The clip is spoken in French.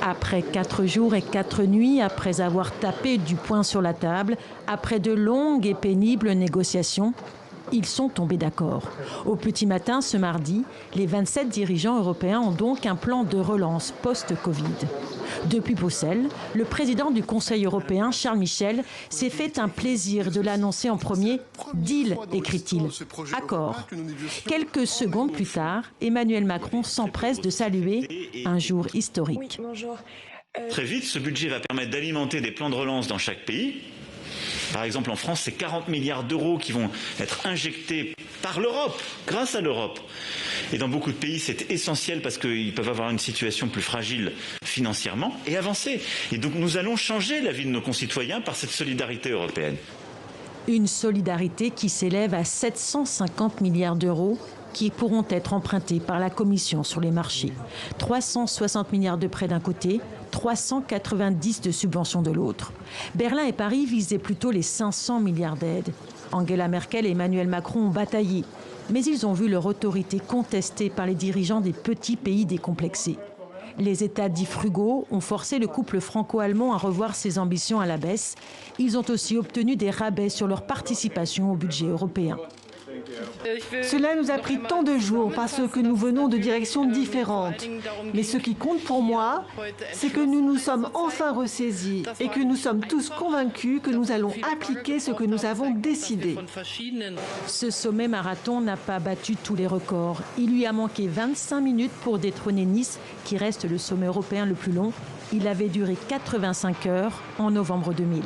Après 4 jours et 4 nuits, après avoir tapé du poing sur la table, après de longues et pénibles négociations, ils sont tombés d'accord. Au petit matin, ce mardi, les 27 dirigeants européens ont donc un plan de relance post-Covid. Depuis Bruxelles, le président du Conseil européen, Charles Michel, s'est fait un plaisir de l'annoncer en premier. Deal, écrit-il. Accord. Quelques secondes plus tard, Emmanuel Macron s'empresse de saluer un jour historique. Oui, bonjour. Très vite, ce budget va permettre d'alimenter des plans de relance dans chaque pays. Par exemple, en France, c'est 40 milliards d'euros qui vont être injectés par l'Europe, grâce à l'Europe. Et dans beaucoup de pays, c'est essentiel parce qu'ils peuvent avoir une situation plus fragile financièrement et avancer. Et donc nous allons changer la vie de nos concitoyens par cette solidarité européenne. Une solidarité qui s'élève à 750 milliards d'euros qui pourront être empruntés par la Commission sur les marchés. 360 milliards de prêts d'un côté, 390 de subventions de l'autre. Berlin et Paris visaient plutôt les 500 milliards d'aides. Angela Merkel et Emmanuel Macron ont bataillé, mais ils ont vu leur autorité contestée par les dirigeants des petits pays décomplexés. Les États dits frugaux ont forcé le couple franco-allemand à revoir ses ambitions à la baisse. Ils ont aussi obtenu des rabais sur leur participation au budget européen. Cela nous a pris tant de jours parce que nous venons de directions différentes. Mais ce qui compte pour moi, c'est que nous nous sommes enfin ressaisis et que nous sommes tous convaincus que nous allons appliquer ce que nous avons décidé. Ce sommet marathon n'a pas battu tous les records. Il lui a manqué 25 minutes pour détrôner Nice, qui reste le sommet européen le plus long. Il avait duré 85 heures en novembre 2000.